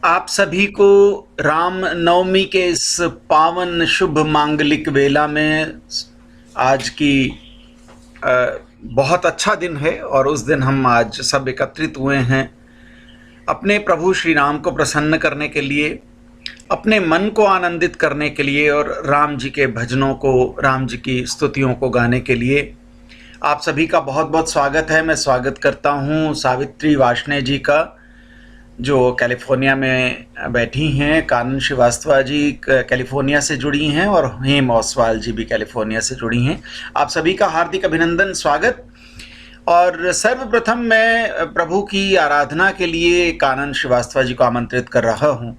आप सभी को राम नवमी के इस पावन शुभ मांगलिक वेला में आज की बहुत अच्छा दिन है और उस दिन हम आज सब एकत्रित हुए हैं अपने प्रभु श्री राम को प्रसन्न करने के लिए, अपने मन को आनंदित करने के लिए और राम जी के भजनों को, राम जी की स्तुतियों को गाने के लिए। आप सभी का बहुत बहुत स्वागत है। मैं स्वागत करता हूं सावित्री वार्ष्णेय जी का, जो कैलिफोर्निया में बैठी हैं। कानन श्रीवास्तव जी कैलिफोर्निया से जुड़ी हैं और हेम ओसवाल जी भी कैलिफोर्निया से जुड़ी हैं। आप सभी का हार्दिक अभिनंदन, स्वागत। और सर्वप्रथम मैं प्रभु की आराधना के लिए कानन श्रीवास्तव जी को आमंत्रित कर रहा हूं।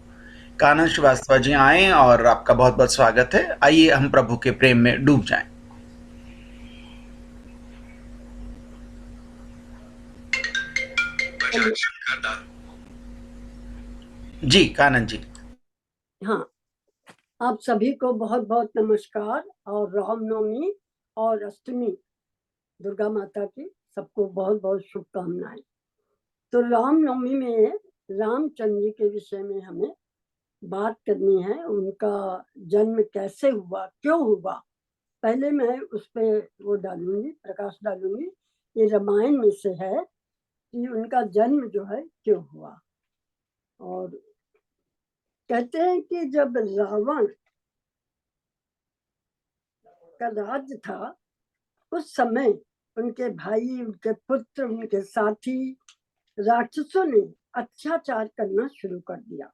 कानन श्रीवास्तव जी आएं और आपका बहुत बहुत स्वागत है। आइए हम प्रभु के प्रेम में डूब जाएं। जी कानन जी। हाँ, आप सभी को बहुत बहुत नमस्कार और रामनवमी और अष्टमी दुर्गा माता की सबको बहुत बहुत शुभकामनाएं। तो रामनवमी में रामचंद्र जी के विषय में हमें बात करनी है। उनका जन्म कैसे हुआ, क्यों हुआ, पहले मैं उस पर वो डालूंगी, प्रकाश डालूंगी। ये रामायण में से है कि उनका जन्म जो है क्यों हुआ। और कहते हैं कि जब रावण का राज्य था उस समय उनके भाई, उनके पुत्र, उनके साथी राक्षसों ने अत्याचार करना शुरू कर दिया।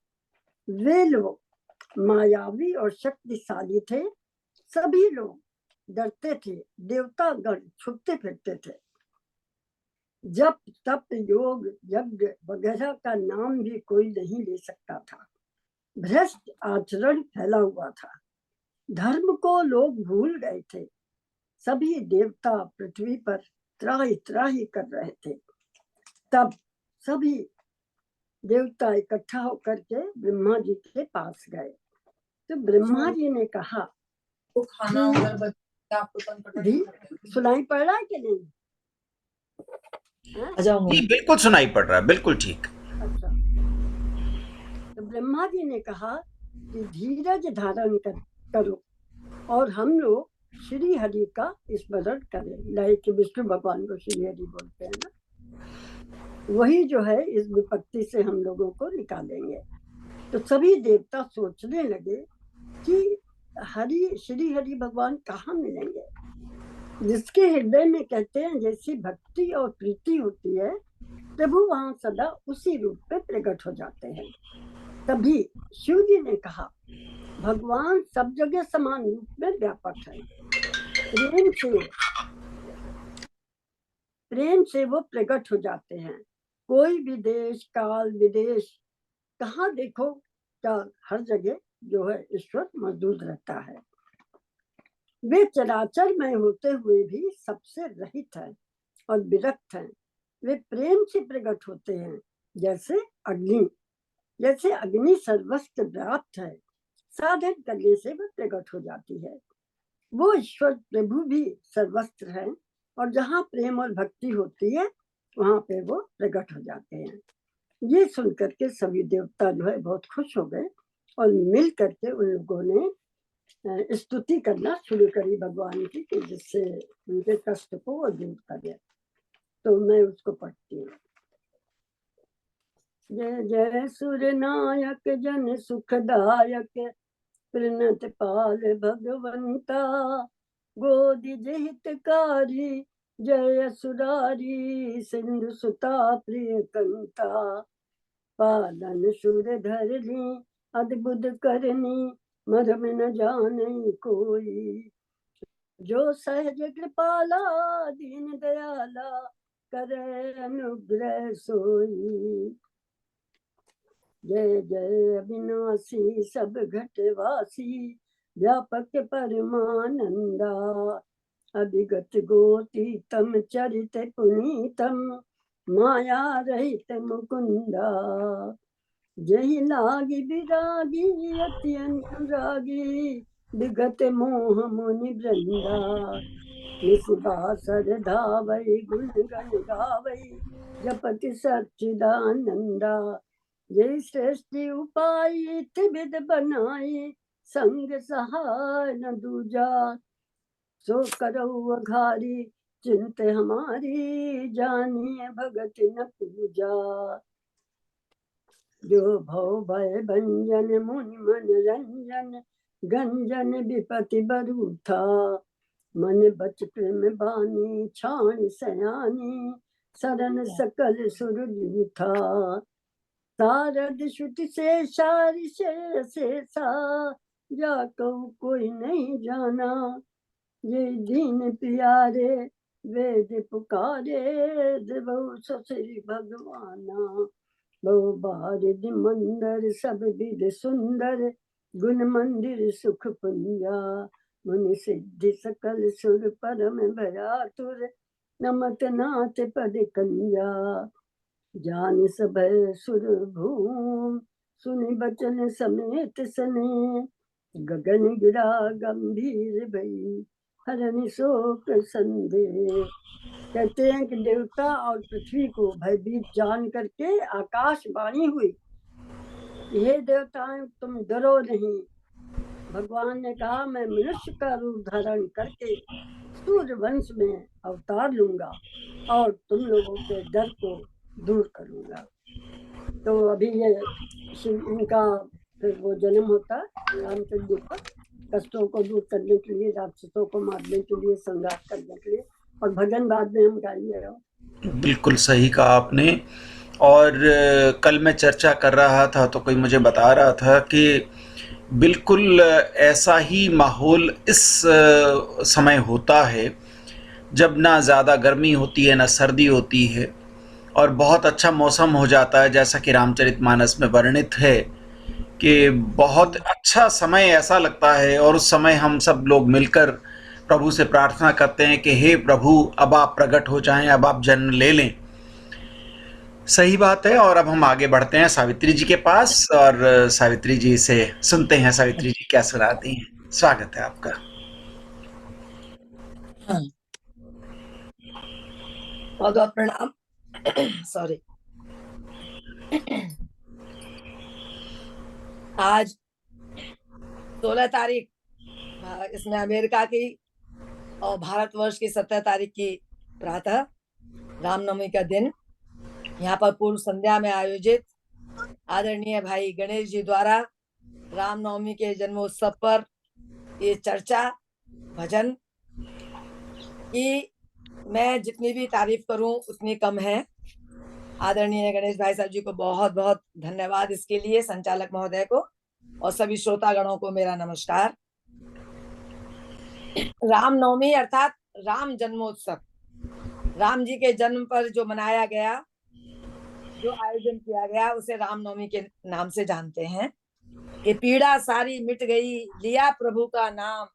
वे लोग मायावी और शक्तिशाली थे। सभी लोग डरते थे, देवतागण छुपते फिरते थे। जप तप योग यज्ञ वगैरह का नाम भी कोई नहीं ले सकता था। भ्रष्ट आचरण फैला हुआ था। धर्म को लोग भूल गए थे। सभी देवता पृथ्वी पर त्राहि त्राहि कर रहे थे। तब सभी देवता इकट्ठा होकर के ब्रह्मा जी के पास गए। तो ब्रह्मा जी ने कहा, तो खाना सुनाई पड़ रहा है कि नहीं? जी बिल्कुल सुनाई पड़ रहा है, बिल्कुल ठीक। अच्छा, तो ब्रह्मा जी ने कहा कि धीरज धारण करो और हम लोग श्री हरि का स्मरण करें। लाइक विष्णु भगवान को श्री हरि बोलते हैं ना, वही जो है इस विपत्ति से हम लोगों को निकालेंगे। तो सभी देवता सोचने लगे कि श्री हरि भगवान कहाँ मिलेंगे। जिसके हृदय में कहते हैं जैसी भक्ति और प्रीति होती है, प्रभु वहां सदा उसी रूप में प्रकट हो जाते हैं। तभी शिव जी ने कहा, भगवान सब जगह समान रूप में व्यापक है। प्रेम से वो प्रकट हो जाते हैं। कोई भी देश काल विदेश कहाँ देखो, क्या हर जगह जो है ईश्वर मौजूद रहता है। वे चराचर में होते हुए भी सबसे रहित है और विरक्त है। वे प्रेम से प्रकट होते हैं जैसे अग्नि सर्वस्त्र व्याप्त है। साधन करने से वह प्रकट हो जाती है। वो ईश्वर प्रभु भी सर्वस्त्र है और जहाँ प्रेम और भक्ति होती है वहां पे वो प्रकट हो जाते हैं। ये सुनकर के सभी देवता जो है बहुत खुश हो गए और मिल करके उन लोगों ने स्तुति करना शुरू करी भगवान की, कि जिससे उनके कष्ट को वो दूर करे। तो मैं उसको पढ़ती हूँ। जय जय सूर्य नायक जन सुखदायक, प्रणत पाल भगवंता, गोदि हितकारी, जय सुरारी सिंधु सुता प्रिय कंता, पालन सुर धरनी अद्भुत करनी, मरम न जाने कोई, जो सहज कृपाला दीन दयाला, करे अनुग्रह सोई। जय जय अविनाशी सब घटवासी, व्यापक परमानंदा, अभिगत गोतीतम चरित पुनीतम, माया रहित मुकुंदा, जही लागी विरागी अति अनुरागी, विगत मोह मुनि वृंदा, निस्वासर धावई गुण गण गावई, जपति सच्चिदानंदा, ये श्रेष्ठ उपाय त्रिविध बनाए, संग सहाय न दूजा। सो करो अघारी चिंत हमारी, जानिए भगत न पूजा। जो भव भय भंजन मुनि मन रंजन, गंजन विपति बरु था। मन बच प्रेम बानी छाण सयानी, सरन सकल सुर था। शारद श्रुति से सारी से सा, जा कहूँ कोई नहीं जाना। ये दीन प्यारे वेद पुकारे, देवो ससुर भगवाना। बहु बारिद मंदर सब विध सुंदर, गुण मंदिर सुख पुंजा। मुनि सिद्धि सकल सुर परम भयातुर, नमत नाथ पद कंजा। जान सब सुर भूम, सुनि बचन समेत सने। गगन गिरा गंभीर भई, हरनि शोक संदेह। कहते हैं कि देवता और पृथ्वी को भयभीत जान करके आकाशवाणी हुई, हे देवताएं तुम डरो नहीं। भगवान ने कहा मैं मनुष्य का रूप धारण करके सूर्य वंश में अवतार लूंगा और तुम लोगों के डर को दूर करूंगा। तो अभी ये इनका फिर वो जन्म होता रामचंद्र जी का, कष्टों को दूर करने के लिए, राक्षसों को मारने के लिए, संघार करने के लिए। और भजन बाद में हम गाएंगे। बिल्कुल सही कहा आपने। और कल मैं चर्चा कर रहा था तो कोई मुझे बता रहा था कि बिल्कुल ऐसा ही माहौल इस समय होता है, जब ना ज़्यादा गर्मी होती है ना सर्दी होती है, और बहुत अच्छा मौसम हो जाता है, जैसा कि रामचरितमानस में वर्णित है कि बहुत अच्छा समय ऐसा लगता है। और उस समय हम सब लोग मिलकर प्रभु से प्रार्थना करते हैं कि हे प्रभु, अब आप प्रकट हो जाएं, अब आप जन्म ले लें। सही बात है। और अब हम आगे बढ़ते हैं सावित्री जी के पास, और सावित्री जी से सुनते हैं सावित्री जी क्या सुनाती हैं। स्वागत है आपका। बहुत बहुत प्रणाम। सॉरी। आज 16 तारीख इसमें अमेरिका की और भारतवर्ष की 17 तारीख की प्रातः रामनवमी का दिन यहाँ पर पूर्व संध्या में आयोजित आदरणीय भाई गणेश जी द्वारा रामनवमी के जन्मोत्सव पर ये चर्चा भजन की मैं जितनी भी तारीफ करूं उतनी कम है। आदरणीय गणेश भाई साहब जी को बहुत बहुत धन्यवाद इसके लिए, संचालक महोदय को और सभी श्रोतागणों को मेरा नमस्कार। रामनवमी अर्थात राम जन्मोत्सव, राम जी के जन्म पर जो मनाया गया, जो आयोजन किया गया, उसे रामनवमी के नाम से जानते हैं। कि पीड़ा सारी मिट गई, लिया प्रभु का नाम,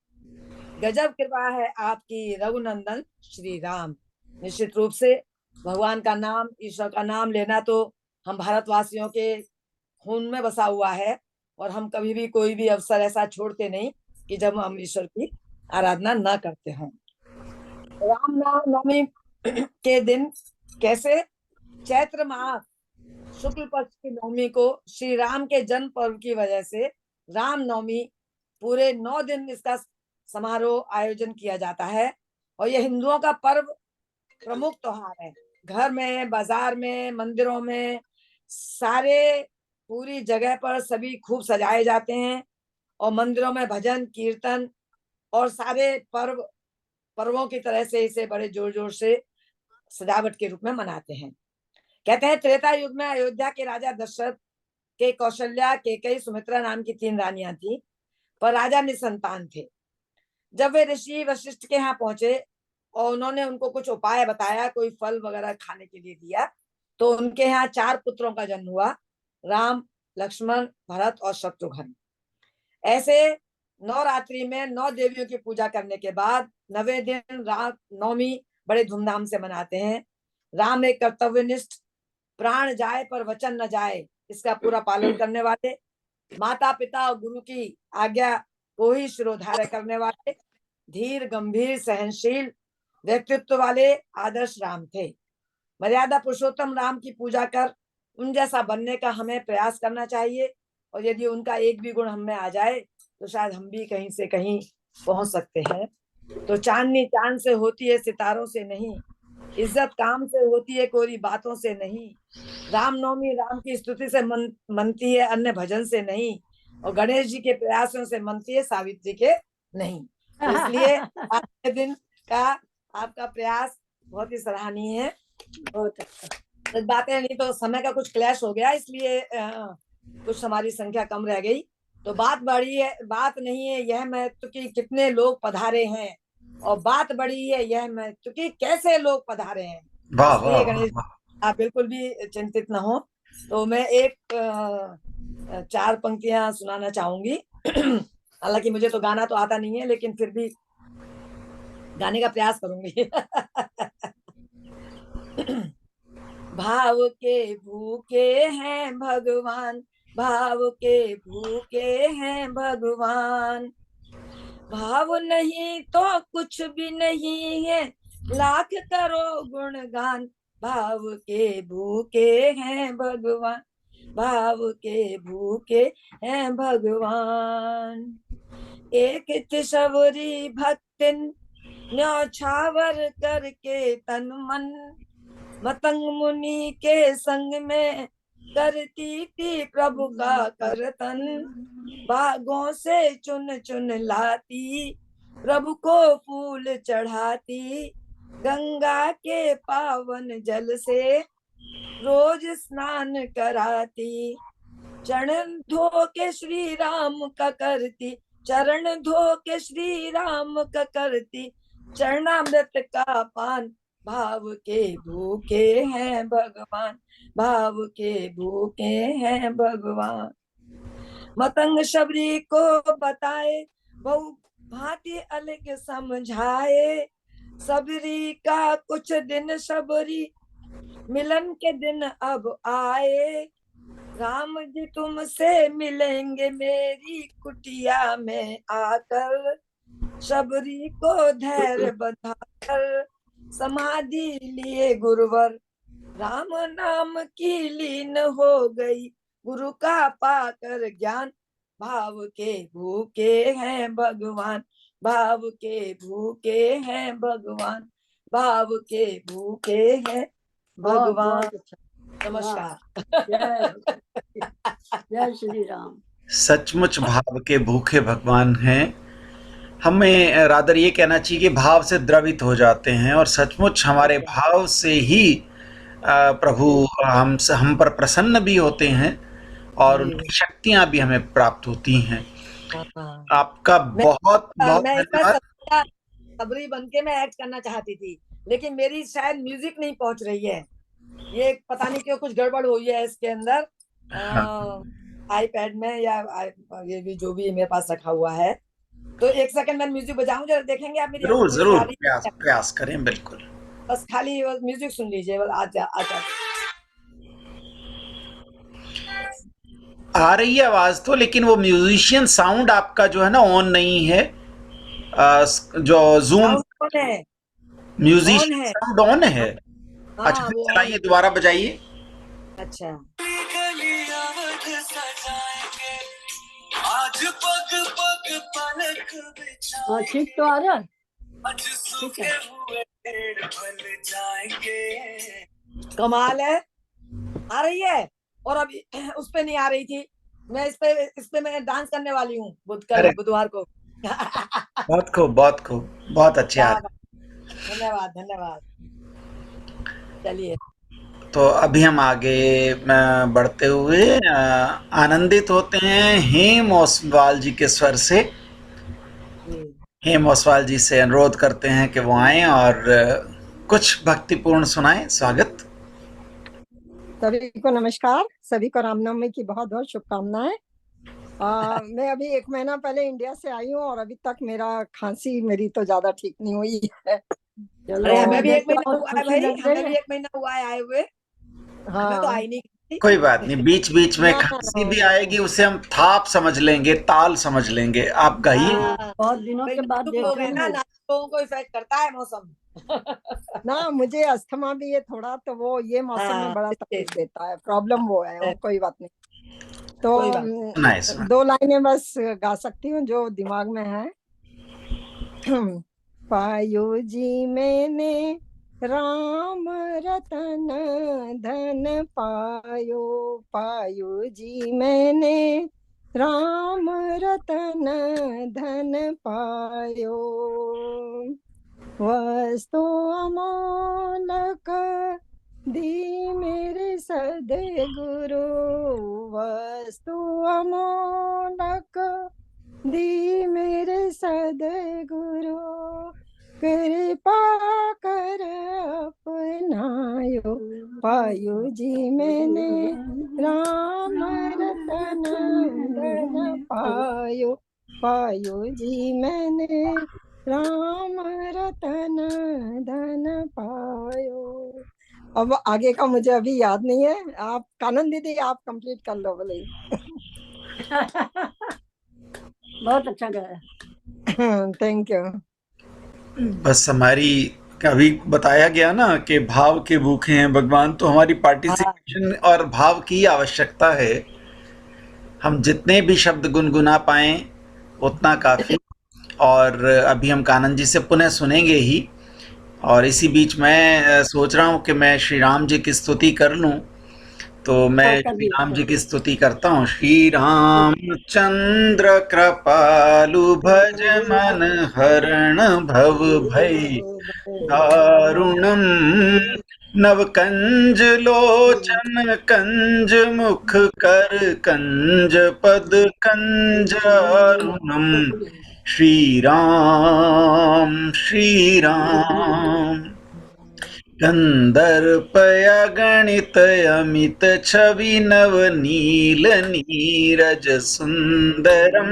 गजब कृपा है आपकी रघुनंदन श्री राम। निश्चित रूप से भगवान का नाम, ईश्वर का नाम लेना तो हम भारतवासियों के खून में बसा हुआ है, और हम कभी भी कोई भी अवसर ऐसा छोड़ते नहीं कि जब हम ईश्वर की आराधना न करते हों। रामनवमी के दिन कैसे चैत्र मास शुक्ल पक्ष की नवमी को श्री राम के जन्म पर्व की वजह से रामनवमी पूरे 9 दिन इसका समारोह आयोजन किया जाता है। और यह हिंदुओं का पर्व प्रमुख त्योहार है। घर में, बाजार में, मंदिरों में, सारे पूरी जगह पर सभी खूब सजाए जाते हैं, और मंदिरों में भजन कीर्तन और सारे पर्वों की तरह से इसे बड़े जोर जोर से सजावट के रूप में मनाते हैं। कहते हैं त्रेता युग में अयोध्या के राजा दशरथ के कौशल्या, केकई, सुमित्रा नाम की 3 रानियां थी, पर राजा निसंतान थे। जब वे ऋषि वशिष्ठ के यहाँ पहुंचे और उन्होंने उनको कुछ उपाय बताया, कोई फल वगैरह खाने के लिए दिया, तो उनके यहाँ 4 पुत्रों का जन्म हुआ, राम, लक्ष्मण, भरत और शत्रुघ्न। ऐसे नवरात्रि में 9 देवियों की पूजा करने के बाद 9वें दिन रामनवमी बड़े धूमधाम से मनाते हैं। राम एक कर्तव्यनिष्ठ, प्राण जाए पर वचन न जाए, इसका पूरा पालन करने वाले, माता पिता और गुरु की आज्ञा को ही शिरोधार्य करने वाले, धीर गंभीर सहनशील व्यक्तित्व वाले आदर्श राम थे। मर्यादा पुरुषोत्तम राम की पूजा कर उन जैसा बनने का हमें प्रयास करना चाहिए। और यदि उनका एक भी गुण हम में आ जाए तो शायद हम भी कहीं से कहीं पहुंच सकते हैं। तो चांदनी चांद से होती है, सितारों से नहीं। इज्जत काम से होती है, कोरी बातों से नहीं। रामनवमी राम की स्तुति से मनती है, अन्य भजन से नहीं। और गणेश जी के प्रयासों से मनती है, सावित्री के नहीं। तो इसलिए आज के दिन का आपका प्रयास बहुत ही सराहनीय है। बहुत अच्छा। बातें नहीं तो समय का कुछ क्लैश हो गया, इसलिए कुछ हमारी संख्या कम रह गई। तो बात बड़ी है, बात नहीं है यह महत्व कि कितने लोग पधारे हैं, और बात बड़ी है यह महत्व कि कैसे लोग पधारे हैं। वाह इसलिए वाह गणेश वाह। आप बिल्कुल भी चिंतित न हो। तो मैं एक 4 पंक्तियां सुनाना चाहूंगी। हालांकि मुझे तो गाना तो आता नहीं है, लेकिन फिर भी गाने का प्रयास करूंगी। भाव के भूखे हैं भगवान, भाव के भूखे हैं भगवान। भाव नहीं तो कुछ भी नहीं है, लाख करो गुणगान। भाव के भूखे हैं भगवान, भाव के भूखे हैं भगवान। एक शबरी भक्तिन न्यौछावर करके तन मन, मतंग मुनि के संग में करती थी प्रभु का करतन। बागों से चुन चुन लाती, प्रभु को फूल चढ़ाती। गंगा के पावन जल से रोज स्नान कराती। चरण धो के श्री राम का करती, चरण धो के श्री राम का करती। चरणामृत का पान, भाव के भूखे हैं भगवान, भाव के भूखे हैं भगवान। मतंग शबरी को बताए, बहु भांति अलग समझाए। सबरी का कुछ दिन शबरी, मिलन के दिन अब आए। राम जी तुमसे मिलेंगे मेरी कुटिया में आकर। शबरी को धैर्य बधाकर समाधि लिए गुरुवर। राम नाम की लीन हो गई, गुरु का पाकर ज्ञान। भाव के भूखे हैं भगवान, भाव के भूखे हैं भगवान, भाव के भूखे हैं भगवान। बहुत अच्छा। नमस्कार। जय श्री राम। सचमुच भाव के भूखे भगवान हैं। हमें रादर ये कहना चाहिए कि भाव से द्रवित हो जाते हैं, और सचमुच हमारे भाव से ही प्रभु हम पर प्रसन्न भी होते हैं, और उनकी शक्तियां भी हमें प्राप्त होती हैं। आपका बहुत बहुत मैं धन्यवाद। सबरी बन के मैं एक्ट करना चाहती थी, लेकिन मेरी शायद म्यूजिक नहीं पहुंच रही है। ये पता नहीं क्यों कुछ गड़बड़ हुई है इसके अंदर, आईपैड में, या ये भी जो भी मेरे पास रखा हुआ है। तो एक सेकंड मैं म्यूजिक बजाऊं, जरा देखेंगे आप मेरी जरूर जरूर प्रयास करें, बिल्कुल। बस खाली म्यूजिक सुन लीजिए, बस आजा। आ रही है आवाज तो, लेकिन वो म्यूजिशियन साउंड आपका जो है ना ऑन नहीं है। जो जूम म्यूजिशियन साउंड ऑन है। अच्छा चलाइए, दोबारा बजाइए। अच्छा, आज पग पग पलक ठीक तो आ रहा है। ठीक है, कमाल है, आ रही है। और अभी उस पे नहीं आ रही थी, मैं इस पे मैं डांस करने वाली हूँ बुधवार को। बहुत खूब, बहुत खूब, बहुत अच्छे। धन्यवाद धन्यवाद। चलिए, तो अभी हम आगे बढ़ते हुए आनंदित होते हैं हेम ओसवाल जी के स्वर से। हेम ओसवाल जी से अनुरोध करते हैं कि वो आएं और कुछ भक्तिपूर्ण सुनाएं। स्वागत। सभी को नमस्कार, सभी को रामनवमी की बहुत बहुत शुभकामनाएं। मैं अभी 1 महीना पहले इंडिया से आई हूँ, और अभी तक मेरा खांसी मेरी तो ज्यादा ठीक नहीं हुई है। हमें भी 1 महीना हुआ है भाई, हमें भी 1 महीना हुआ है आए हुए। हमें तो आई नहीं। कोई बात नहीं, बीच बीच में खांसी भी आएगी, उसे हम थाप समझ लेंगे, ताल समझ लेंगे। आप गाइए। बहुत दिनों के बाद देख रहे हैं। लोगों को इफेक्ट करता है मौसम। ना मुझे अस्थमा भी है थोड़ा, तो वो ये मौसम में हाँ, बड़ा तकलीफ देता है, प्रॉब्लम वो है, और कोई बात नहीं। तो कोई बात नाइस। 2 लाइनें बस गा सकती हूँ जो दिमाग में है। पायो जी मैंने राम रतन धन पायो, पायो जी मैंने राम रतन धन पायो, वस्तु अमोलक दी मेरे सदे गुरु, वस्तु अमोलक दी मेरे सदे गुरु, कृपा कर अपनायो, पायो जी मैंने राम रतन धन पायो, पायो जी मैंने राम रतन धन पायो। अब आगे का मुझे अभी याद नहीं है, आप कानन दीदी आप कंप्लीट कर लो बोले। बहुत अच्छा गाया। Thank you. बस हमारी अभी बताया गया ना कि भाव के भूखे हैं भगवान, तो हमारी हाँ, पार्टिसिपेशन और भाव की आवश्यकता है। हम जितने भी शब्द गुनगुना पाएं उतना काफी। और अभी हम कानन जी से पुनः सुनेंगे ही। और इसी बीच मैं सोच रहा हूँ कि मैं श्री राम जी की स्तुति कर लूँ। तो मैं हाँ, कर श्री दिया राम कर जी की दिया। स्तुति करता हूँ। श्री राम चंद्र कृपालु भज मन हरण भव भय दारुणम, नव कंज लोचन कंज मुख कर कंज पद कंज अरुणम। श्री राम श्री राम कंदर्पया गणित अमित छवि नव नील नीरज सुंदरम,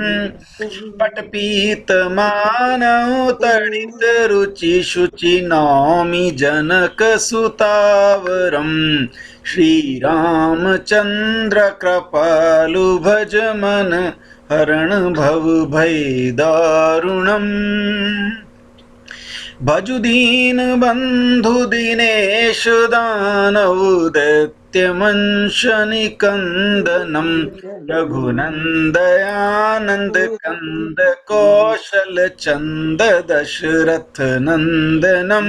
पटपीत मानव तड़ित रुचि शुचि नौमि जनक सुतावरम। श्री रामचंद्र कृपालु भज मन हरण भव भय दारुणम, भजु दीन बंधु दिनेश दानव दैत्य मंश निकंदनम, रघुनंदयानंद कंद कौशल चंद दशरथ नंदनम।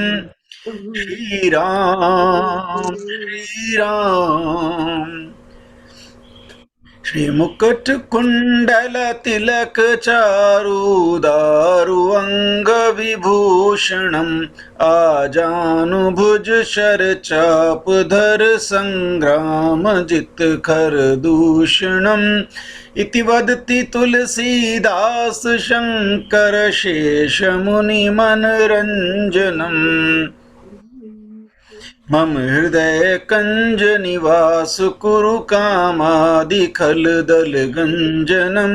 श्री राम श्री राम श्री मुकुट कुंडल तिलक चारु दारु अंग विभूषणम, आजानु भुज शर चाप धर संग्राम जित खर दूषणम। इति वदति तुलसीदास शंकर शेष मुनि मनरंजनम, मम हृदय कंज निवास कुरु कामादि खल दल गंजनम।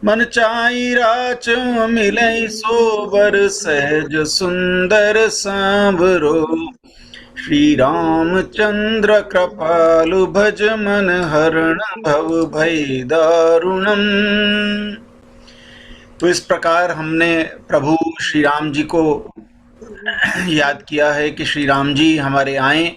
मन चाई राच मिलई सोबर सहज सुंदर सांभरो। श्री रामचंद्र कृपालु भज मन हरण भव भय दारुणम। तो इस प्रकार हमने प्रभु श्री राम जी को याद किया है कि श्री राम जी हमारे आए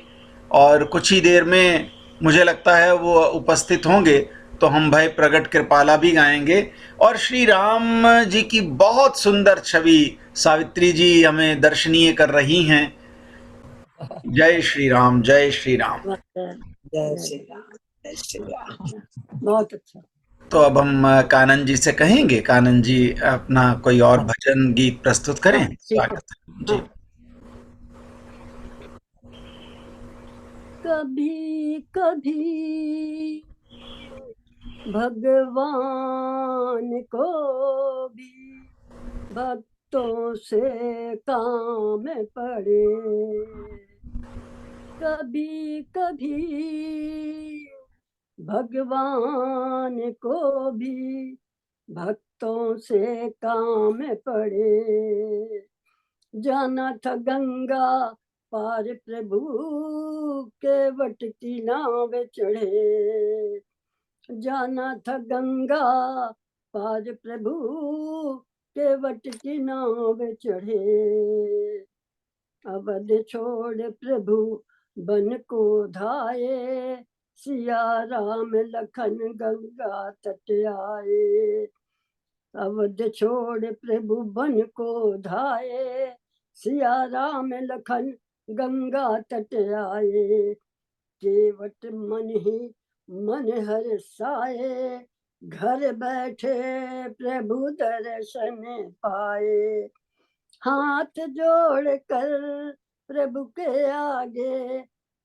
और कुछ ही देर में मुझे लगता है वो उपस्थित होंगे, तो हम भय प्रगट कृपाला भी गाएंगे। और श्री राम जी की बहुत सुंदर छवि सावित्री जी हमें दर्शनीय कर रही हैं। जय श्री राम जय श्री राम। जय श्री राम जय श्री राम। बहुत अच्छा। तो अब हम कानन जी से कहेंगे, कानन जी अपना कोई और भजन गीत प्रस्तुत करें। हाँ, ठीक है। जी। हाँ। कभी कभी भगवान को भी भक्तों से काम पड़े, कभी कभी भगवान को भी भक्तों से काम पड़े। जाना था गंगा पार प्रभु के वट की नाव चढ़े, जाना था गंगा पार प्रभु केवट की नाव चढ़े। अवध छोड़ प्रभु बन को धाये, सिया राम लखन गंगा तट आए। अवध छोड़ प्रभु बन को धाये, सिया राम लखन गंगा तट आए। केवट मन ही मन हर्षाए, घर बैठे प्रभु दर्शन पाए। हाथ जोड़ कर प्रभु के आगे,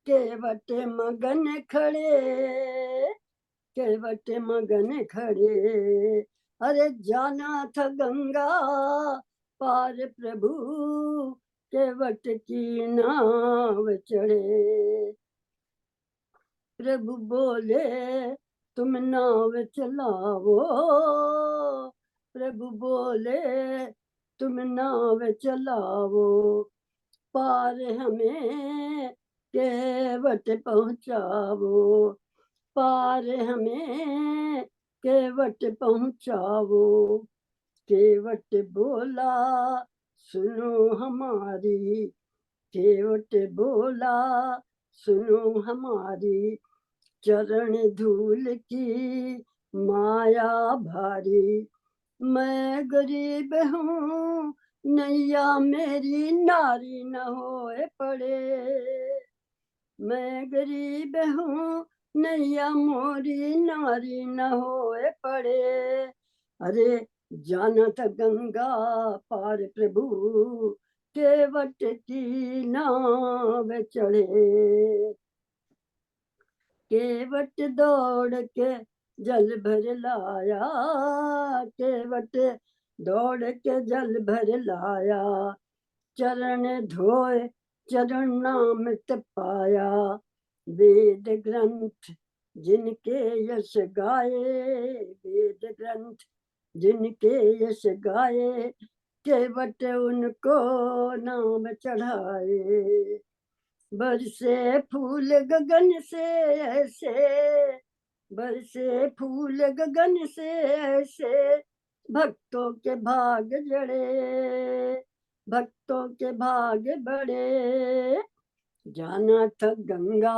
केवट मगन खड़े, केवट मगन खड़े। अरे जाना था गंगा पार प्रभु, केवट की नाव चढ़े। प्रभु बोले तुम नाव चलाओ, प्रभु बोले तुम नाव चलाओ। पार हमें केवट पहुँचाओ, पार हमें केवट पहुँचाओ। केवट बोला सुनो हमारी, केवट बोला सुनो हमारी। चरण धूल की माया भारी, मैं गरीब हूँ नैया मेरी नारी न होए पड़े। मैं गरीब हूँ नैया मोरी नारी न होए पड़े। अरे जाना था गंगा पार प्रभु, केवट की नाव चढ़े। केवट दौड़ के जल भर लाया, केवट दौड़ के जल भर लाया। चरण धोए चरण नामृत पाया, वेद ग्रंथ जिनके यश गाए, वेद ग्रंथ जिनके यश गाए। केवट उनको नाम चढ़ाए। बरसे फूल गगन से ऐसे, बरसे फूल गगन से ऐसे। भक्तों के भाग जड़े, भक्तों के भाग बड़े। जाना था गंगा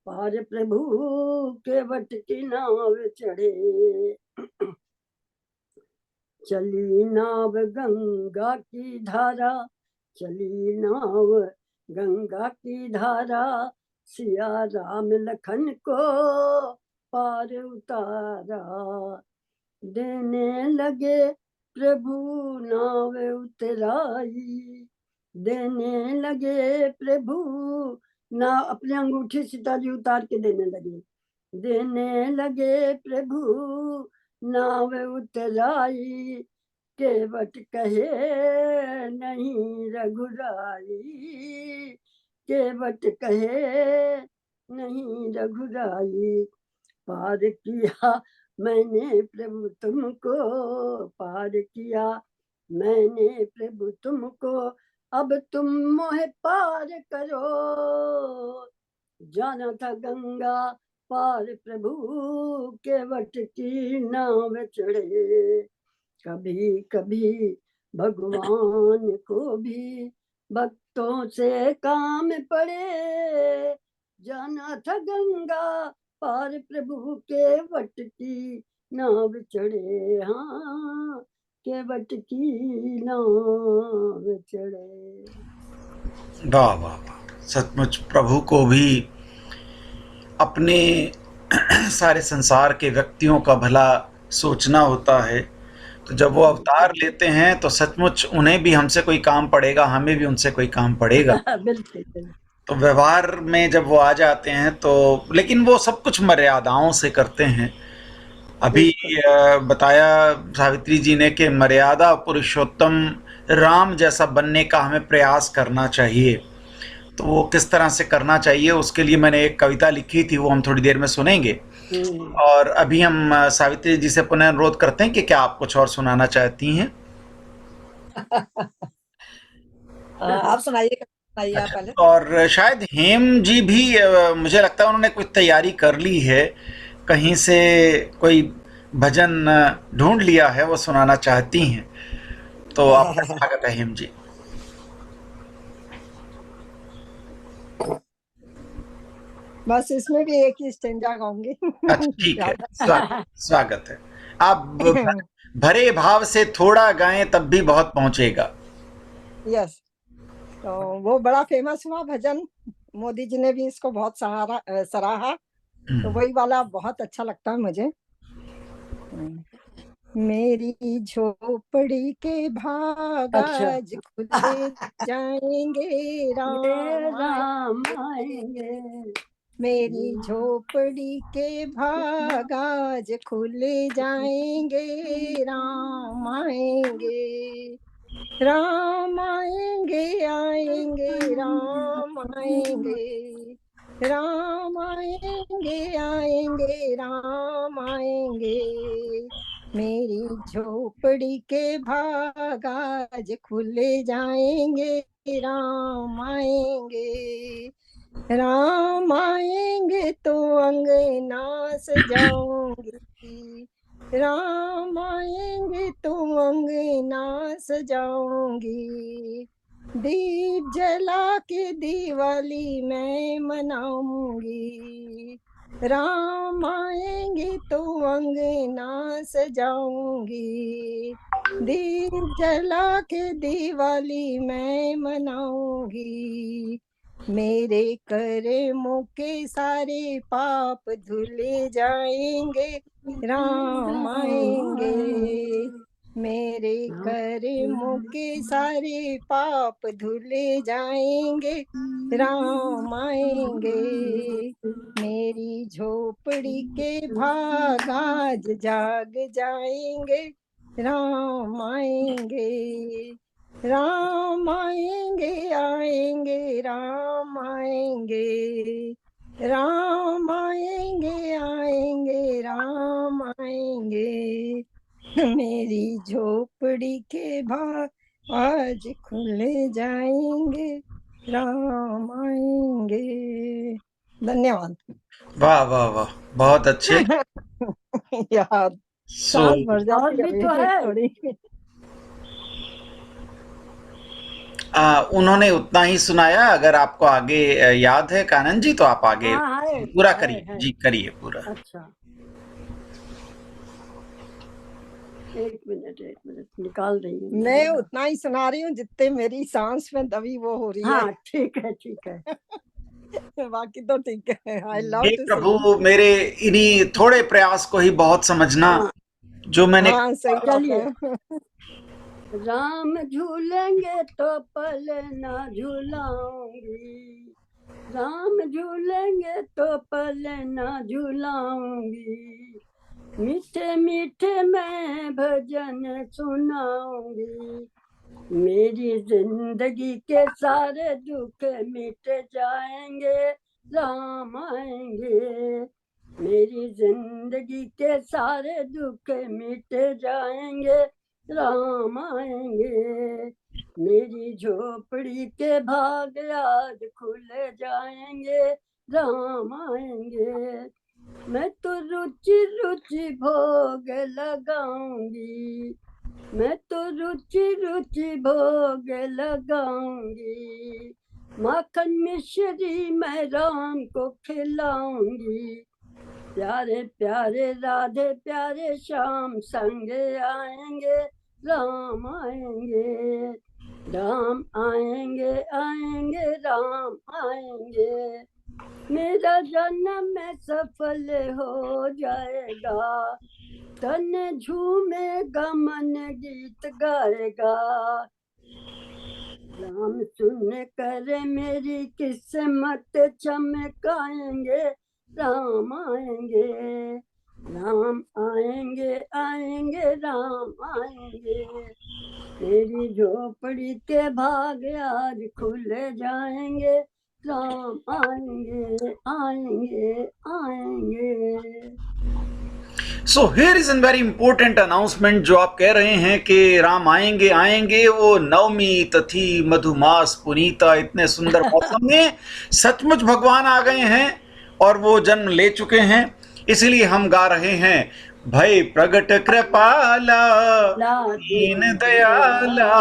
पार प्रभु, केवट की नाव चढ़े। चली नाव गंगा की धारा, चली नाव गंगा की धारा। सिया राम लखन को पार उतारा। देने लगे प्रभु नाव उतराई, देने लगे प्रभु ना। अपनी अंगूठी सितारी उतार के देने लगे, देने लगे प्रभु नाव उतराई। केवट कहे नहीं रघुराई, केवट कहे नहीं रघुराई। पार किया मैंने प्रभु तुमको, पार किया मैंने प्रभु तुमको। अब तुम मोहे पार करो। जाना था गंगा पार प्रभु, केवट की नाव चढ़े। कभी कभी भगवान को भी भक्तों से काम पड़े। जाना था गंगा पार प्रभु, केवट की नाव चढ़े। हाँ, केवट की नाव चढ़े। वाह वाह वाह, सचमुच प्रभु को भी अपने सारे संसार के व्यक्तियों का भला सोचना होता है। तो जब वो अवतार लेते हैं तो सचमुच उन्हें भी हमसे कोई काम पड़ेगा, हमें भी उनसे कोई काम पड़ेगा। बिल्कुल बिल्कुल। तो व्यवहार में जब वो आ जाते हैं तो, लेकिन वो सब कुछ मर्यादाओं से करते हैं। अभी बताया सावित्री जी ने कि मर्यादा पुरुषोत्तम राम जैसा बनने का हमें प्रयास करना चाहिए। तो वो किस तरह से करना चाहिए उसके लिए मैंने एक कविता लिखी थी, वो हम थोड़ी देर में सुनेंगे। और अभी हम सावित्री जी से पुनः अनुरोध करते हैं कि क्या आप कुछ और सुनाना चाहती हैं? आप सुनाइए, सुनाइए आप पहले। और शायद हेम जी भी मुझे लगता है उन्होंने कुछ तैयारी कर ली है, कहीं से कोई भजन ढूंढ लिया है, वो सुनाना चाहती हैं। तो आपका स्वागत है हेम जी। बस इसमें भी एक ही स्टेंजा गाऊंगी। अच्छा ठीक है, ज्यादा स्वागत है। आप भरे भाव से थोड़ा गाएं तब भी बहुत पहुंचेगा। यस, तो वो बड़ा फेमस हुआ भजन, मोदी जी ने भी इसको बहुत सराहा, तो वही वाला बहुत अच्छा लगता है मुझे। मेरी झोपड़ी के भाग अच्छा। आज खुले जाएंगे, ये राम राम आएंगे। आएंगे। मेरी झोपड़ी के भाग आज खुले जाएंगे, राम आएंगे। राम आएंगे आएंगे राम आएंगे, राम आएंगे आएंगे राम आएंगे। मेरी झोपड़ी के भाग आज खुले जाएंगे, राम आएंगे। राम आएंगे तो अंगना सजाऊंगी, राम आएंगे तो अंगना सजाऊंगी। दीप जला के दिवाली मैं मनाऊंगी, राम आएंगे तो अंगना सजाऊंगी। दीप जला के दिवाली मैं मनाऊंगी। मेरे कर्मों के सारे पाप धुले जाएंगे, राम आएंगे। मेरे कर्मों के सारे पाप धुले जाएंगे, राम आएंगे। मेरी झोपड़ी के भाग आज जाग जाएंगे, राम आएंगे। राम आएंगे आएंगे राम आएंगे, राम आएंगे आएंगे राम आएंगे। मेरी झोपड़ी के भाग आज खुले जाएंगे, राम आएंगे। धन्यवाद। वाह वाह वाह, बहुत अच्छे। यार सो सांस भर और जाती भी तो है है। थोड़ी। उन्होंने उतना ही सुनाया। अगर आपको आगे याद है कानन जी तो आप आगे हाँ है, पूरा है, करिए है। जी, करिए पूरा। अच्छा, एक मिनट निकाल रही हूँ। मैं उतना ही सुना रही हूँ जितने मेरी सांस में दबी वो हो रही हाँ ठीक है, ठीक है। है। बाकी तो ठीक है। आई लव हे टू प्रभु, मेरे इन्हीं थोड़े प्रयास को ही बहुत समझना हाँ, जो मैंने हाँ सही बात चलिए। है। राम झूलेंगे तो पल ना झूलाऊंगी, राम झूलेंगे तो पल ना झूलाऊंगी। मीठे मीठे मैं भजन सुनाऊंगी, मेरी जिंदगी के सारे दुख मिट जाएंगे, राम आएंगे। मेरी जिंदगी के सारे दुख मिट जाएंगे, राम आएंगे। मेरी झोपड़ी के भाग आज खुल जाएंगे, राम आएंगे। मैं तो रुचि रुचि भोग लगाऊंगी, मैं तो रुचि रुचि भोग लगाऊंगी। माखन मिश्री मैं राम को खिलाऊंगी, प्यारे प्यारे राधे प्यारे श्याम संग आएंगे, राम आएंगे। राम आएंगे आएंगे राम आएंगे। मेरा जन्म में सफल हो जाएगा, तन झूमेगा मन गीत गाएगा। राम सुन कर मेरी किस्मत चमकाएंगे, राम आएंगे। राम आएंगे आएंगे राम आएंगे। तेरी झोपड़ी के भाग आज खुल जाएंगे, राम आएंगे आएंगे आएंगे। So here is an very important announcement जो आप कह रहे हैं कि राम आएंगे आएंगे। वो नवमी तिथि मधुमास पुनीता, इतने सुंदर मौसम में सचमुच भगवान आ गए हैं और वो जन्म ले चुके हैं, इसलिए हम गा रहे हैं भय प्रगट कृपाला दीन दयाला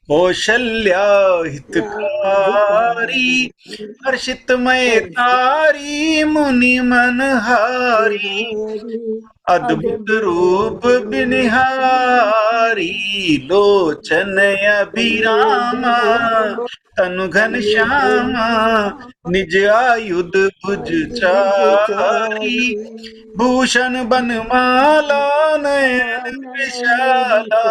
कौशल्या हितकारी हर्षित मय तारी मुनि मनहारी अद्भुत रूप बिनिहारी लोचन अभिरामा तनु घन श्यामा निज आयुध भुज चारी भूषण बनमाला नयन विशाला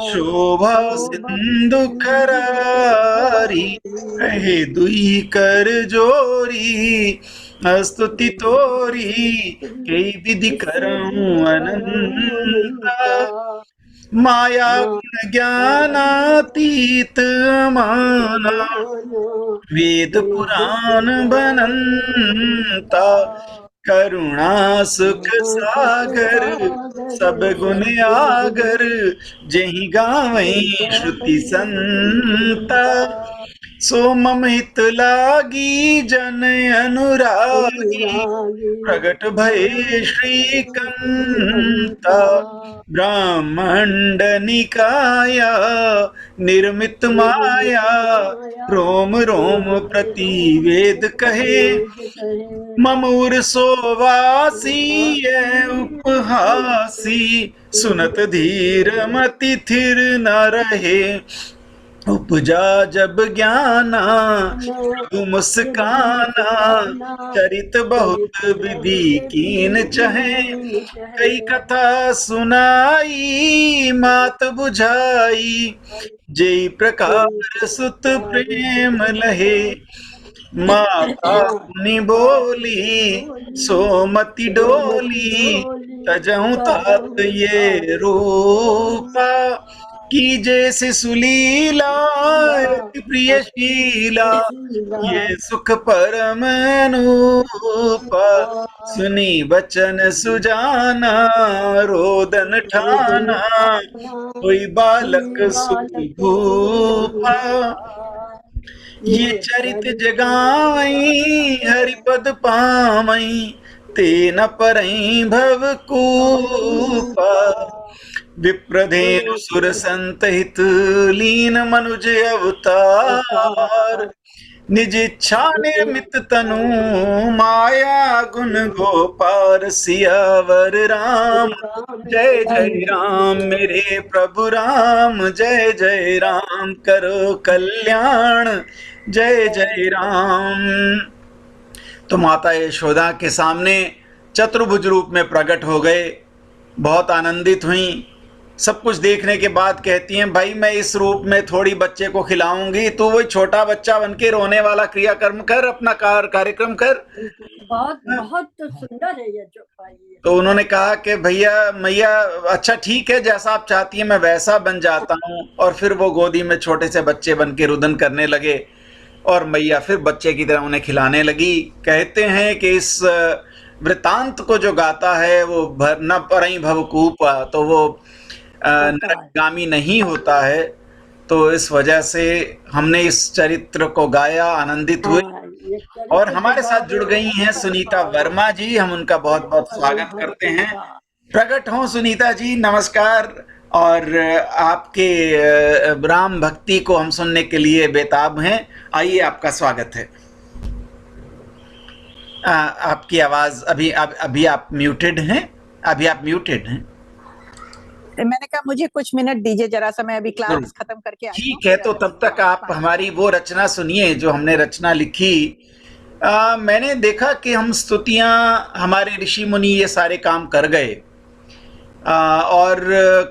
शोभा सिंधु खरारी कहे दुई कर जोरी स्तुति तोरी कई विधि करऊं अनंता माया गुण ज्ञानातीत माना वेद पुराण बनंता करुणा सुख सागर सब गुण आगर जहि गावै श्रुति संता सो मम हित लागी जन अनुरागी प्रगट भय श्रीकंता ब्राह्मण निकाया निर्मित माया रोम रोम प्रतिवेद कहे ममूर सोवासी ये उपहासी सुनत धीर मति थिर न रहे उपजा जब ज्ञाना प्रभु मुस्काना चरित बहुत विधि कीन चहे कई कथा सुनाई मात बुझाई जय प्रकार सुत प्रेम लहे माता मुनि बोली सोमति डोली तजहु तात ये रूपा की जैसे सुलीला अति प्रियशीला ये सुख परम अनुपा सुनी बचन सुजाना रोदन ठाना कोई बालक सुख भूपा ये चरित जगावई हरिपद पावई तेन परई भव कूपा विप्रधेनु सुर संत हित लीन मनुज अवतार निज इच्छा निर्मित तनु माया गुण गोपार सियावर राम जय जय राम मेरे प्रभु राम जय जय राम करो कल्याण जय जय राम। तो माता यशोदा के सामने चतुर्भुज रूप में प्रकट हो गए, बहुत आनंदित हुई। सब कुछ देखने के बाद कहती हैं भाई मैं इस रूप में थोड़ी बच्चे को खिलाऊंगी, तो वही छोटा बच्चा बन के रोने वाला क्रियाकर्म कर, अपना कार्यक्रम कर। बहुत बहुत सुंदर है ये जो भाई है। तो उन्होंने कहा कि भैया मैया अच्छा ठीक है, जैसा आप चाहती हैं मैं वैसा बन जाता हूँ। और फिर वो गोदी में छोटे से बच्चे बन के रुदन करने लगे और मैया फिर बच्चे की तरह उन्हें खिलाने लगी। कहते हैं कि इस वृतांत को जो गाता है वो न परई भवकूप, तो वो नरकगामी नहीं होता है। तो इस वजह से हमने इस चरित्र को गाया, आनंदित हुए। और हमारे साथ जुड़ गई हैं सुनीता वर्मा जी, हम उनका बहुत बहुत स्वागत करते हैं। प्रकट हों सुनीता जी, नमस्कार। और आपके राम भक्ति को हम सुनने के लिए बेताब हैं। आइए, आपका स्वागत है। आपकी आवाज अभी आप म्यूटेड हैं, मैंने कहा मुझे कुछ मिनट दीजिए जरा सा, मैं अभी क्लास खत्म करके आई हूं। ठीक है, तो तब तक आप हमारी वो रचना सुनिए जो हमने रचना लिखी। मैंने देखा कि हम स्तुतियां, हमारे ऋषि मुनि ये सारे काम कर गए, और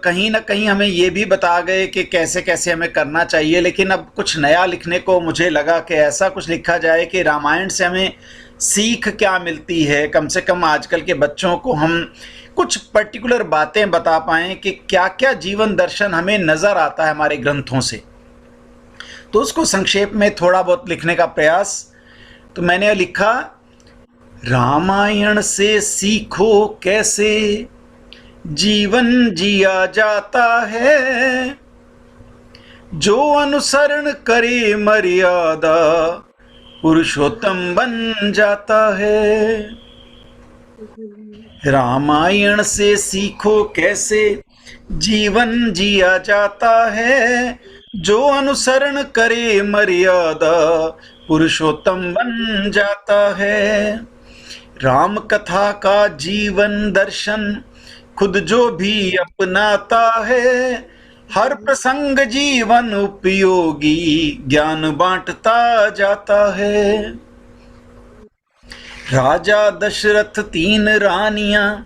कहीं ना कहीं हमें ये भी बता गए कि कैसे कैसे हमें करना चाहिए। लेकिन अब कुछ नया लिखने को मुझे लगा कि ऐसा कुछ लिखा जाए कि रामायण से हमें सीख क्या मिलती है। कम से कम आजकल के बच्चों को हम कुछ पर्टिकुलर बातें बता पाएं कि क्या क्या जीवन दर्शन हमें नज़र आता है हमारे ग्रंथों से। तो उसको संक्षेप में थोड़ा बहुत लिखने का प्रयास। तो मैंने लिखा, रामायण से सीखो कैसे जीवन जिया जाता है, जो अनुसरण करे मर्यादा पुरुषोत्तम बन जाता है। रामायण से सीखो कैसे जीवन जिया जाता है, जो अनुसरण करे मर्यादा पुरुषोत्तम बन जाता है। राम कथा का जीवन दर्शन खुद जो भी अपनाता है, हर प्रसंग जीवन उपयोगी ज्ञान बांटता जाता है। राजा दशरथ 3 रानियां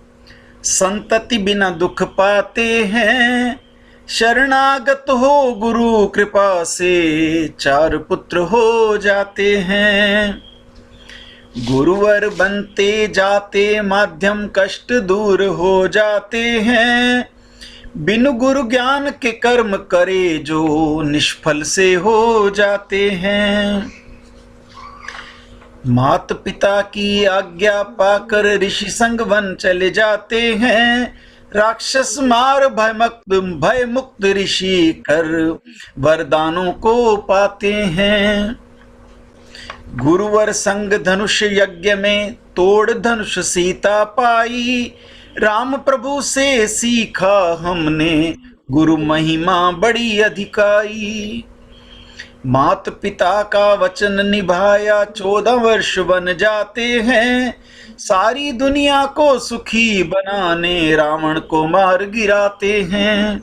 संतति बिना दुख पाते हैं, शरणागत हो गुरु कृपा से 4 पुत्र हो जाते हैं। गुरुवर बनते जाते माध्यम कष्ट दूर हो जाते हैं, बिनु गुरु ज्ञान के कर्म करे जो निष्फल से हो जाते हैं। मात पिता की आज्ञा पाकर ऋषि संग वन चले जाते हैं, राक्षस मार भय मुक्त ऋषि कर वरदानों को पाते हैं। गुरुवर संग धनुष यज्ञ में तोड़ धनुष सीता पाई, राम प्रभु से सीखा हमने गुरु महिमा बड़ी अधिकाई। मात पिता का वचन निभाया 14 वर्ष बन जाते हैं, सारी दुनिया को सुखी बनाने रावण को मार गिराते हैं।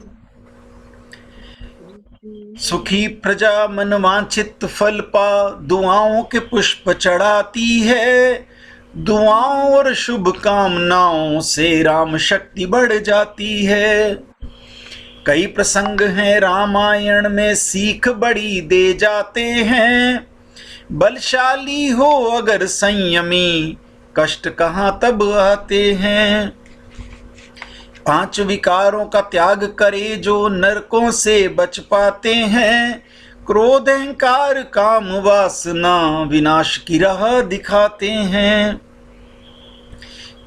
सुखी प्रजा मनवांछित फल पा दुआओं के पुष्प चढ़ाती है, दुआओं और शुभ कामनाओं से राम शक्ति बढ़ जाती है। कई प्रसंग हैं रामायण में सीख बड़ी दे जाते हैं, बलशाली हो अगर संयमी कष्ट कहाँ तब आते हैं। 5 विकारों का त्याग करे जो नरकों से बच पाते हैं, क्रोध अहंकार काम वासना विनाश की राह दिखाते हैं।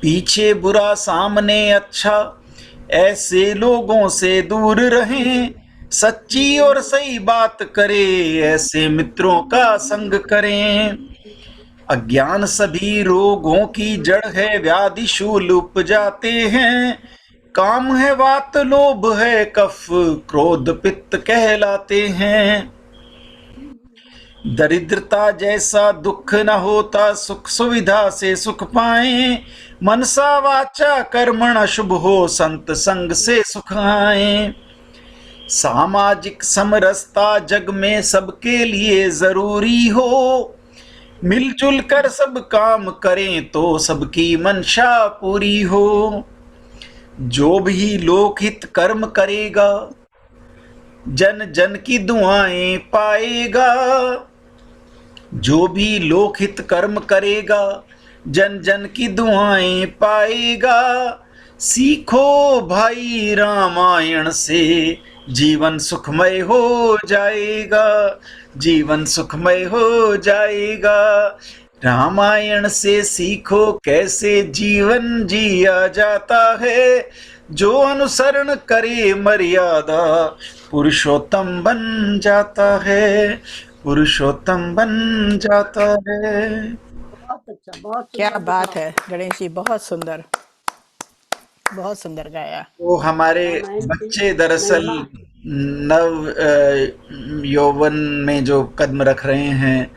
पीछे बुरा सामने अच्छा ऐसे लोगों से दूर रहें, सच्ची और सही बात करे ऐसे मित्रों का संग करें। अज्ञान सभी रोगों की जड़ है, व्याधि शूल उपजाते हैं, काम है वात लोभ है कफ क्रोध पित्त कहलाते हैं। दरिद्रता जैसा दुख न होता, सुख सुविधा से सुख पाए, मनसा वाचा कर्मण शुभ हो संत संग से सुख आए। सामाजिक समरसता जग में सबके लिए जरूरी हो, मिलजुल कर सब काम करें तो सबकी मंशा पूरी हो। जो भी लोकहित कर्म करेगा जन जन की दुआएं पाएगा, जो भी लोकहित कर्म करेगा जन जन की दुआएं पाएगा। सीखो भाई रामायण से जीवन सुखमय हो जाएगा, जीवन सुखमय हो जाएगा। रामायण से सीखो कैसे जीवन जिया जाता है, जो अनुसरण करे मर्यादा पुरुषोत्तम बन जाता है, पुरुषोत्तम बन जाता है। बहुत अच्छा, बहुत क्या सुंदर बात बताया। है गणेश जी, बहुत सुंदर गाया। वो हमारे रामायण की बच्चे दरअसल महिमा। नव यौवन में जो कदम रख रहे हैं,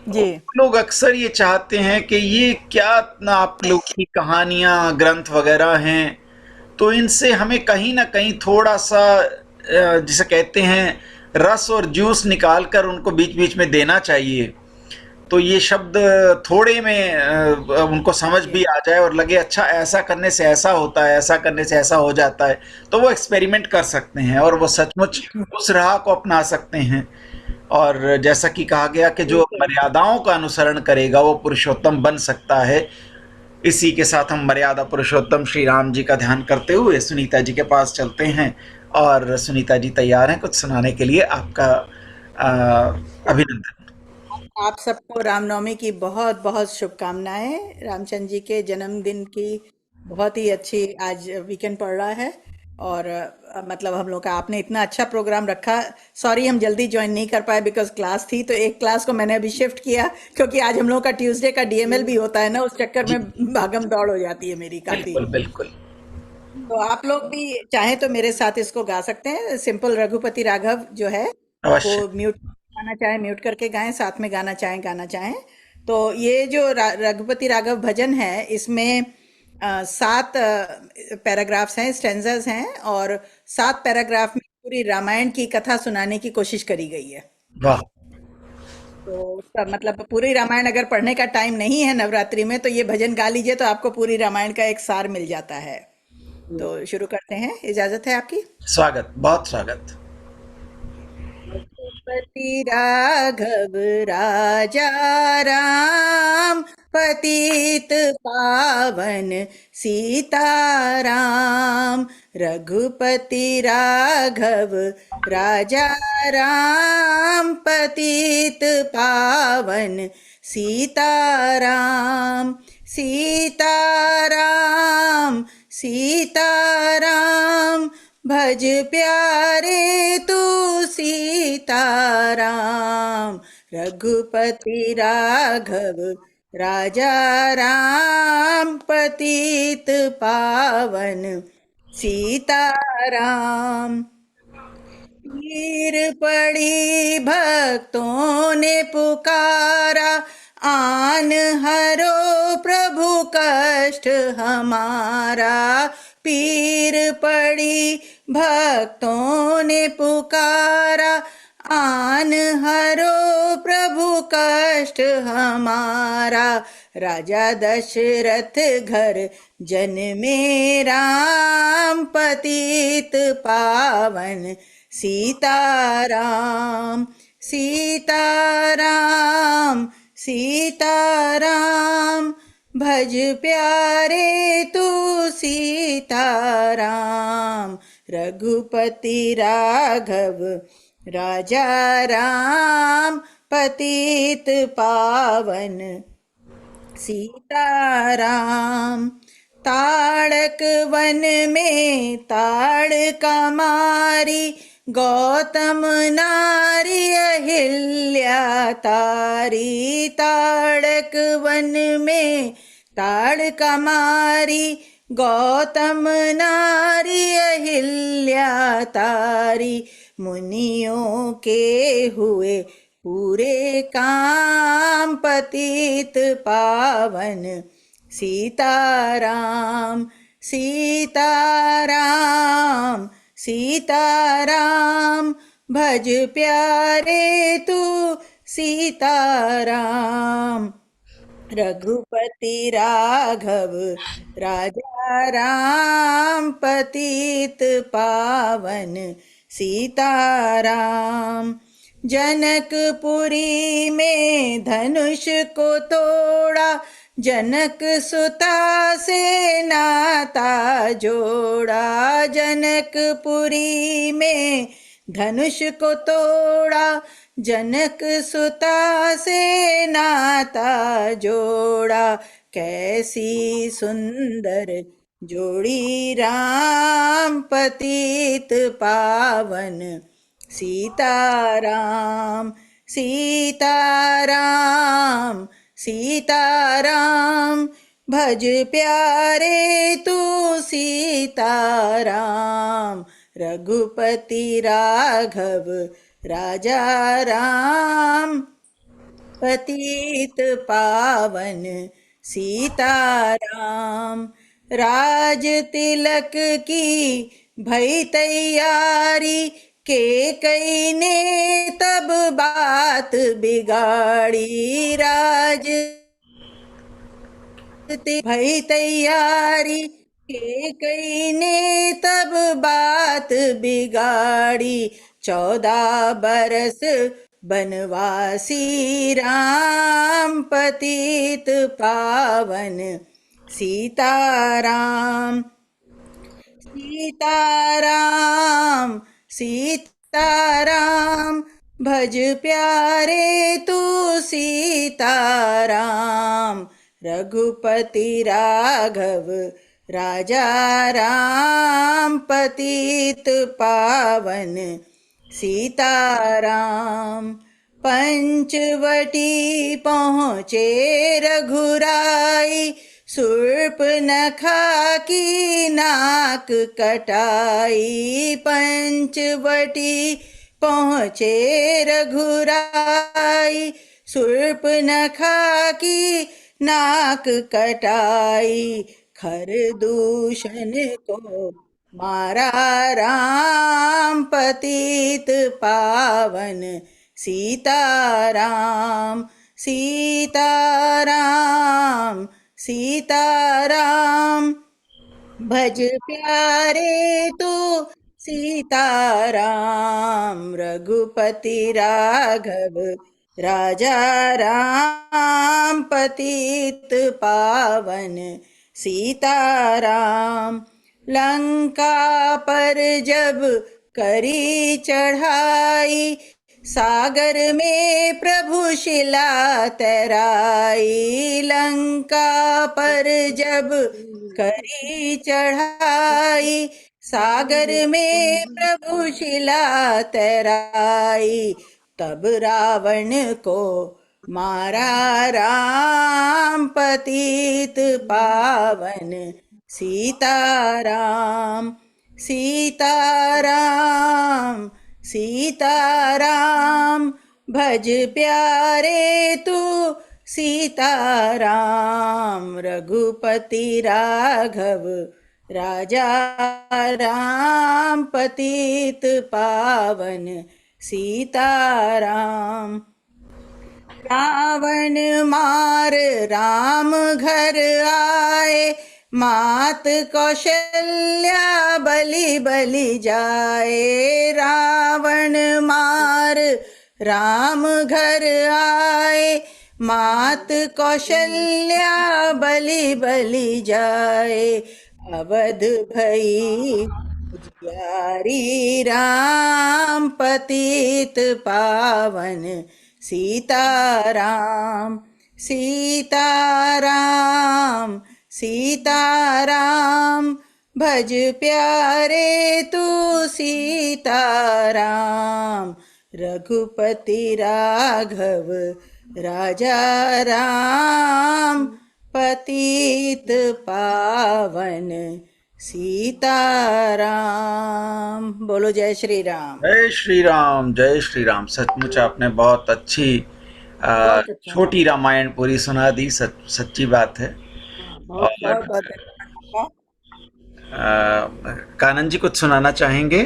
जी लोग अक्सर ये चाहते हैं कि ये क्या ना आप लोग की कहानियां ग्रंथ वगैरह हैं, तो इनसे हमें कहीं ना कहीं थोड़ा सा जिसे कहते हैं रस और जूस निकाल कर उनको बीच बीच में देना चाहिए, तो ये शब्द थोड़े में उनको समझ भी आ जाए और लगे अच्छा ऐसा करने से ऐसा होता है, ऐसा करने से ऐसा हो जाता है, तो वो एक्सपेरिमेंट कर सकते हैं और वो सचमुच उस राह को अपना सकते हैं। और जैसा कि कहा गया कि जो मर्यादाओं का अनुसरण करेगा वो पुरुषोत्तम बन सकता है। इसी के साथ हम मर्यादा पुरुषोत्तम श्री राम जी का ध्यान करते हुए सुनीता जी के पास चलते हैं, और सुनीता जी तैयार हैं कुछ सुनाने के लिए। आपका अभिनंदन। आप सबको रामनवमी की बहुत बहुत शुभकामनाएं। रामचंद्र जी के जन्मदिन की बहुत ही अच्छी आज वीकेंड पड़ रहा है, और मतलब हम लोग का आपने इतना अच्छा प्रोग्राम रखा। सॉरी हम जल्दी ज्वाइन नहीं कर पाए बिकॉज क्लास थी, तो एक क्लास को मैंने अभी शिफ्ट किया क्योंकि आज हम लोग का ट्यूसडे का डीएमएल भी होता है ना, उस चक्कर जी, में भागम दौड़ हो जाती है मेरी काफी। बिल्कुल, बिल्कुल। तो आप लोग भी चाहे तो मेरे साथ इसको गा सकते हैं, सिंपल रघुपति राघव जो है वो अवश्य। म्यूट गाना चाहे म्यूट करके गाएं, साथ में गाना चाहें। तो ये जो रघुपति राघव भजन है, इसमें 7 पैराग्राफ्स हैं, स्टेंजर्स हैं, और 7 पैराग्राफ में पूरी रामायण की कथा सुनाने की कोशिश करी गई है। वाह! तो उसका मतलब पूरी रामायण अगर पढ़ने का टाइम नहीं है नवरात्रि में, तो ये भजन गा लीजिए तो आपको पूरी रामायण का एक सार मिल जाता है। तो शुरू करते हैं, इजाजत है आपकी। स्वागत, बहुत स्वागत। रघुपति राघव राजा राम, पतित पावन सीताराम। रघुपति राघव राजा राम, पतित पावन सीताराम। सीताराम सीताराम, भज प्यारे तू सीताराम। रघुपति राघव राजा राम, पतित पावन सीताराम। पीर पड़ी भक्तों ने पुकारा, आन हरो प्रभु कष्ट हमारा। पीर पड़ी भक्तों ने पुकारा, आन हरो प्रभु कष्ट हमारा। राजा दशरथ घर जन में राम, पतित पावन सीताराम। सीताराम सीताराम, भज प्यारे तू सीताराम। रघुपति राघव राजा राम, पतित पावन सीताराम। ताड़क वन में ताड़का मारी, गौतम नारी अहिल्या तारी। ताड़क वन में ताड़का मारी, गौतम नारी अहिल्या तारी। मुनियों के हुए पूरे काम, पतित पावन सीताराम। सीताराम सीताराम, भज प्यारे तू सीताराम। रघुपति राघव राजा राम, पतित पावन सीताराम। जनकपुरी में धनुष को तोड़ा, जनक सुता से नाता जोड़ा। जनकपुरी में धनुष को तोड़ा, जनक सुता से नाता जोड़ा। कैसी सुंदर जोड़ी राम, पतित पावन सीताराम। सीताराम सीताराम, भज प्यारे तू सीताराम। रघुपति राघव राजा राम, पतित पावन सीताराम। राज तिलक की भई तैयारी, के कई ने तब बात बिगाड़ी। राज भई तैयारी, के कई ने तब बात बिगाड़ी। 14 बरस बनवासी राम, पतित पावन सीताराम। सीताराम सीताराम, भज प्यारे तू सीताराम। रघुपति राघव राजा राम पतित पावन सीताराम। पंचवटी पहुँचे रघुराई, शूर्पनखा की नाक कटाई। पंचवटी पहुँचे रघुराई, शूर्पनखा की नाक कटाई। खरदूषण को मारा राम पतित पावन सीताराम। सीताराम सीताराम भज प्यारे तू सीताराम। रघुपति राघव राजा राम पतित पावन सीताराम। लंका पर जब करी चढ़ाई, सागर में प्रभु शिला तैराई। लंका पर जब करी चढ़ाई, सागर में प्रभु शिला तैराई। तब रावण को मारा राम पतित पावन सीताराम। सीताराम सीताराम भज प्यारे तू सीताराम। रघुपति राघव राजा राम पतित पावन सीताराम। रावण मार राम घर आए, मात कौशल्या बलि बलि जाए। रावण मार राम घर आए, मात कौशल्या बलि बलि जाए। अवध भई उजियारी राम पतित पावन सीताराम। सीताराम सीताराम भज प्यारे तू सीताराम। रघुपति राघव राजा राम पतित पावन सीताराम। बोलो जय श्री राम। जय श्री राम, जय श्री राम। सचमुच आपने बहुत अच्छी बहुत अच्छा। छोटी रामायण पूरी सुना दी। सच्ची बात है। बहुत और कानन जी कुछ सुनाना चाहेंगे?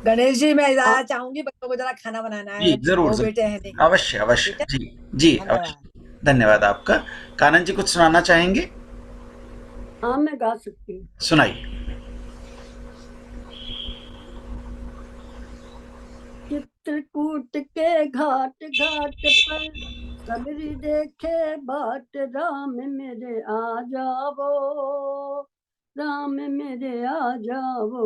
गणेश जी मैं ज़रा चाहूंगी बच्चों को जरा खाना बनाना जी है। जरूर दो बेटे हैं नहीं। अवश्य अवश्य। ठीक है? जी जी धन्यवाद। अवश्य। धन्यवाद आपका। कानन जी कुछ सुनाना चाहेंगे? हाँ, मैं गा सकती हूँ। सुनाइए। चित्रकूट के घाट घाट पर सबरी देखे बाट, राम मेरे आ जावो, राम मेरे आ जावो।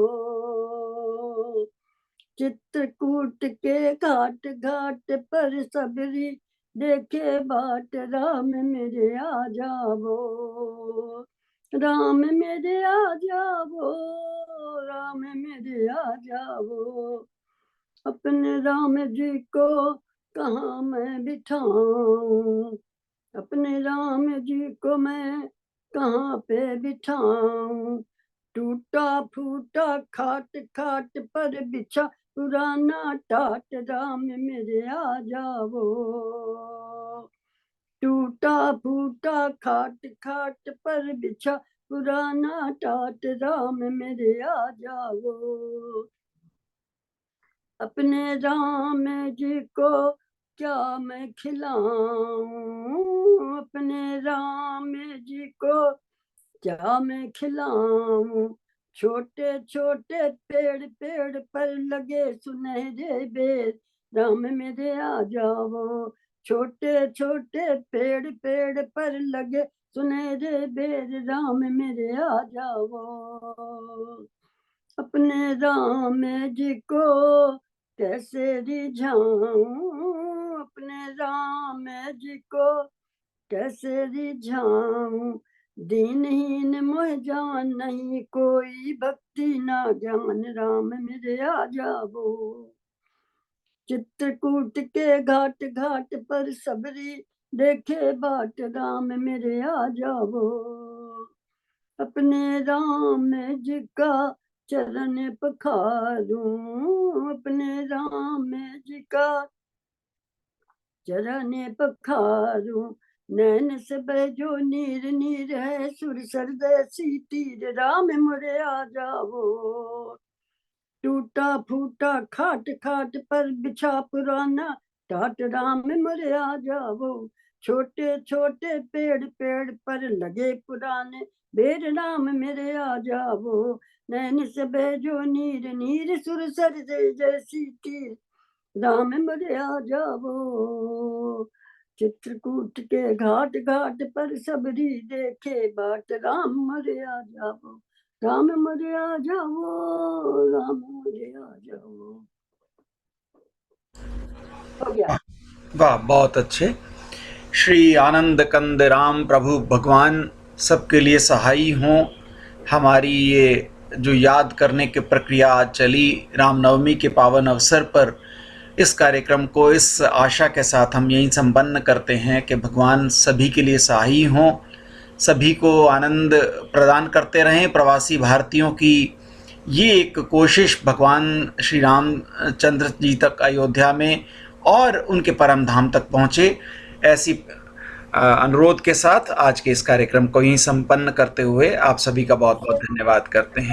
चित्रकूट के घाट घाट पर सबरी देखे बाट, राम मेरे आ जावो, राम मेरे आ जावो, राम मेरे आ जावो। अपने राम जी को कहाँ मैं बिठाऊं, अपने राम जी को मैं कहाँ पे बिठाऊं। टूटा फूटा खाट खाट पर बिछा पुराना टाट, राम मेरे आ जावो। टूटा फूटा खाट खाट पर बिछा पुराना टाट, राम मेरे आ जावो। अपने राम जी को क्या मैं खिलाऊं, अपने राम जी को क्या मैं खिलाऊं। छोटे छोटे पेड़ पेड़ पर लगे सुनहरे बेर, राम मेरे आ जावो। छोटे छोटे पेड़ पेड़ पर लगे सुनहरे बेर, राम मेरे आ जावो। अपने राम जी को कैसे रिझाऊं, अपने राम जी को कैसे रिझाऊं। दीनहीन मोह जान नहीं कोई, भक्ति ना ज्ञान राम मेरे आ जावो। चित्रकूट के घाट घाट पर सबरी, देखे बाट राम मेरे आ जावो। अपने राम जी का चरण पखारूं, अपने राम जी का चरण पखारूं। नैन से बहजो नीर नीर है, सुर सरदय सी तीर राम मोरे आ जावो। टूटा फूटा खाट खाट पर बिछा पुराना, टाट राम मोरे आ जावो। छोटे छोटे पेड़ पेड़ पर लगे पुराने, बेर राम मेरे आ जावो। नैन से बहजो नीर नीर, सुर सरदय जैसी तीर राम मोरे आ जावो। चित्रकूट के घाट घाट पर सबरी, देखे बाट राम मोरे आ जावो। राम मोरे आ जावो, राम मोरे आ जावो। हो गया। वाह, बहुत अच्छे। श्री आनंद कंद राम प्रभु भगवान सबके लिए सहाई हों। हमारी ये जो याद करने की प्रक्रिया आज चली रामनवमी के पावन अवसर पर, इस कार्यक्रम को इस आशा के साथ हम यहीं संपन्न करते हैं कि भगवान सभी के लिए सहाई हों, सभी को आनंद प्रदान करते रहें। प्रवासी भारतीयों की ये एक कोशिश भगवान श्री रामचंद्र जी तक अयोध्या में और उनके परम धाम तक पहुँचे, ऐसी अनुरोध के साथ आज के इस कार्यक्रम को यहीं संपन्न करते हुए आप सभी का बहुत बहुत धन्यवाद करते हैं।